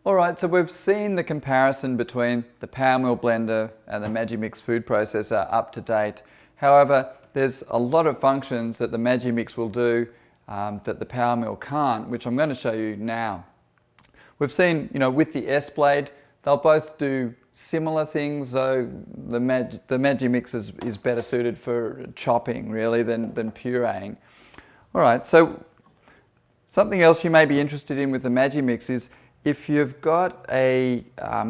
Alright, so we've seen the comparison between the Power Mill blender and the Magimix food processor up to date. However, there's a lot of functions that the Magimix will do that the Power Mill can't, which I'm going to show you now. We've seen, with the S-Blade, they'll both do similar things, though the Magimix is better suited for chopping, really, than pureeing. Alright, so something else you may be interested in with the Magimix is if you've got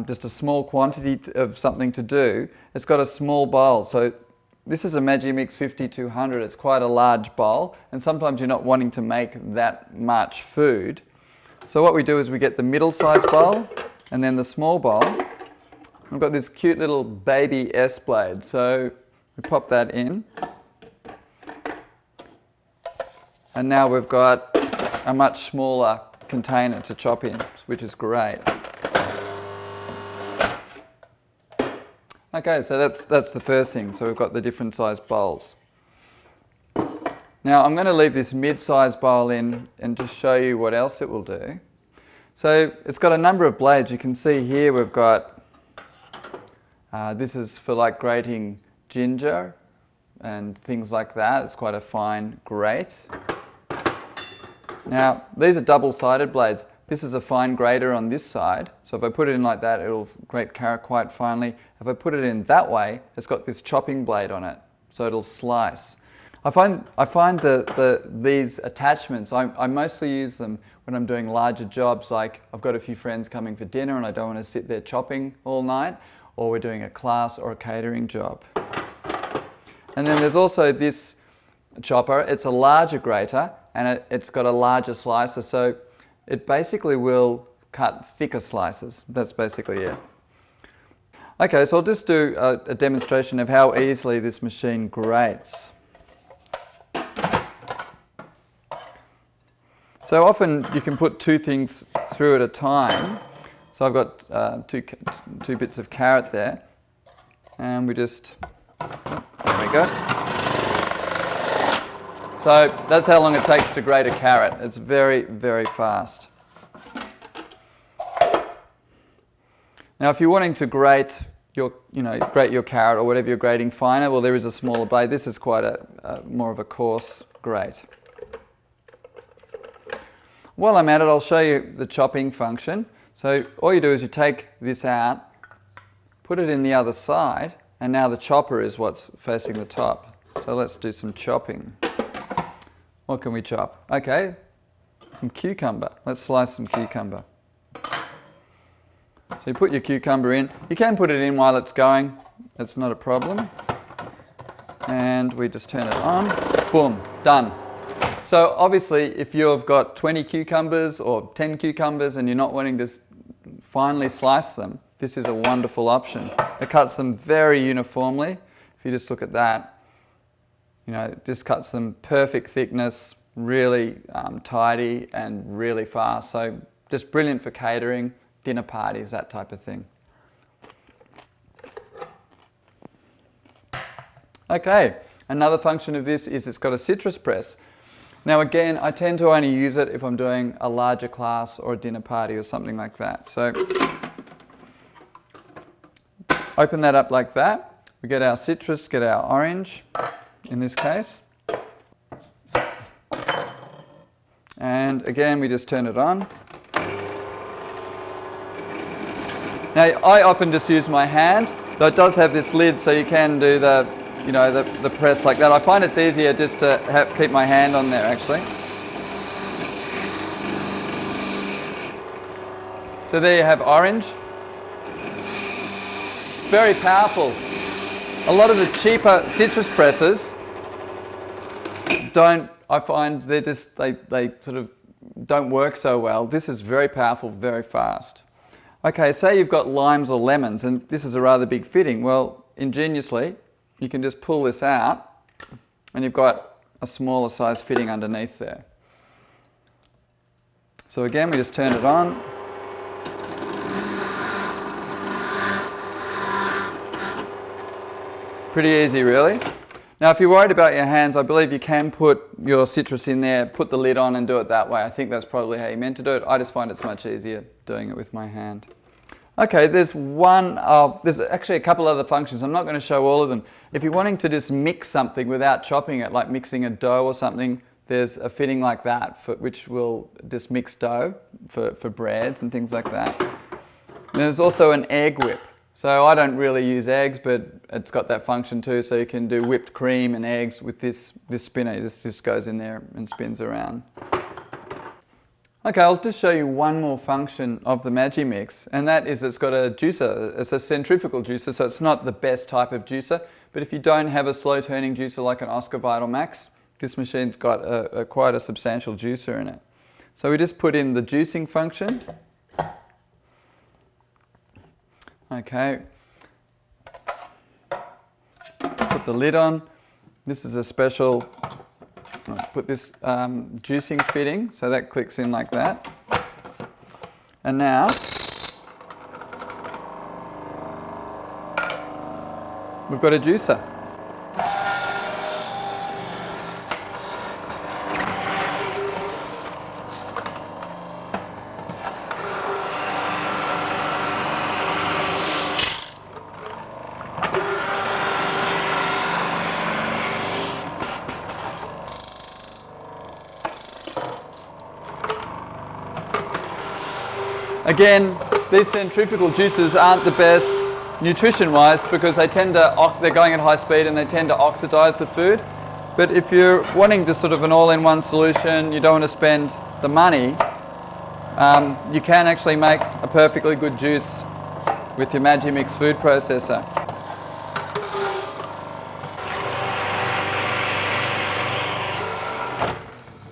just a small quantity of something to do, it's got a small bowl. So this is a Magimix 5200, it's quite a large bowl, and sometimes you're not wanting to make that much food. So what we do is we get the middle-sized bowl and then the small bowl. We've got this cute little baby S-Blade, so we pop that in. And now we've got a much smaller container to chop in, which is great. Okay, so that's the first thing. So we've got the different sized bowls. Now I'm going to leave this mid-sized bowl in and just show you what else it will do. So it's got a number of blades. You can see here we've got, this is for like grating ginger and things like that. It's quite a fine grate. Now, these are double-sided blades. This is a fine grater on this side, so if I put it in like that, it'll grate carrot quite finely. If I put it in that way, it's got this chopping blade on it, so it'll slice. I find these attachments, I mostly use them when I'm doing larger jobs, like I've got a few friends coming for dinner and I don't want to sit there chopping all night, or we're doing a class or a catering job. And then there's also this chopper. It's a larger grater, and it's got a larger slicer, so it basically will cut thicker slices. That's basically it. Okay, so I'll just do a demonstration of how easily this machine grates. So often you can put two things through at a time. So I've got two bits of carrot there, and we just, there we go. So that's how long it takes to grate a carrot. It's very, very fast. Now if you're wanting to grate your carrot or whatever you're grating finer, well, there is a smaller blade. This is quite a more of a coarse grate. While I'm at it, I'll show you the chopping function. So all you do is you take this out, put it in the other side, and now the chopper is what's facing the top. So let's do some chopping. What can we chop? Okay, some cucumber. Let's slice some cucumber. So you put your cucumber in. You can put it in while it's going. It's not a problem. And we just turn it on. Boom, done. So obviously if you've got 20 cucumbers or 10 cucumbers and you're not wanting to finely slice them, this is a wonderful option. It cuts them very uniformly. If you just look at that, it just cuts them perfect thickness, really tidy and really fast. So just brilliant for catering, dinner parties, that type of thing. Okay, another function of this is it's got a citrus press. Now again, I tend to only use it if I'm doing a larger class or a dinner party or something like that. So open that up like that. We get our citrus, get our orange in this case. And again, we just turn it on. Now, I often just use my hand, though it does have this lid, so you can do the press like that. I find it's easier just to keep my hand on there, actually. So there you have orange. Very powerful. A lot of the cheaper citrus presses I find they sort of don't work so well. This is very powerful, very fast. Okay, say you've got limes or lemons, and this is a rather big fitting. Well, ingeniously, you can just pull this out, and you've got a smaller size fitting underneath there. So again, we just turn it on. Pretty easy, really. Now if you're worried about your hands, I believe you can put your citrus in there, put the lid on and do it that way. I think that's probably how you meant to do it. I just find it's much easier doing it with my hand. Okay, there's actually a couple other functions. I'm not going to show all of them. If you're wanting to just mix something without chopping it, like mixing a dough or something, there's a fitting like that which will just mix dough for breads and things like that. And there's also an egg whip. So I don't really use eggs, but it's got that function too. So you can do whipped cream and eggs with this spinner. This just goes in there and spins around. Okay, I'll just show you one more function of the Magimix, and that is it's got a juicer. It's a centrifugal juicer, so it's not the best type of juicer, but if you don't have a slow turning juicer like an Oscar Vital Max, this machine's got quite a substantial juicer in it. So we just put in the juicing function. Okay, put the lid on. This is a special, I'll put this juicing fitting, so that clicks in like that. And now, we've got a juicer. Again, these centrifugal juicers aren't the best nutrition-wise because they're going at high speed and they tend to oxidize the food. But if you're wanting just sort of an all-in-one solution, you don't want to spend the money, you can actually make a perfectly good juice with your Magimix food processor.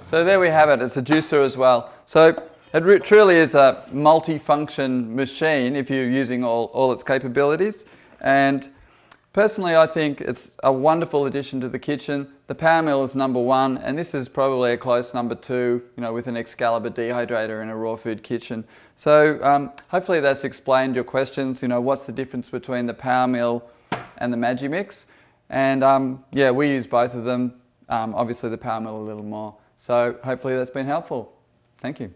So there we have it, it's a juicer as well. So it truly is a multi-function machine if you're using all its capabilities, and personally I think it's a wonderful addition to the kitchen. The power mill is number one, and this is probably a close number two, with an Excalibur dehydrator in a raw food kitchen. So hopefully that's explained your questions, what's the difference between the power mill and the Magimix, and yeah, we use both of them, obviously the power mill a little more. So hopefully that's been helpful. Thank you.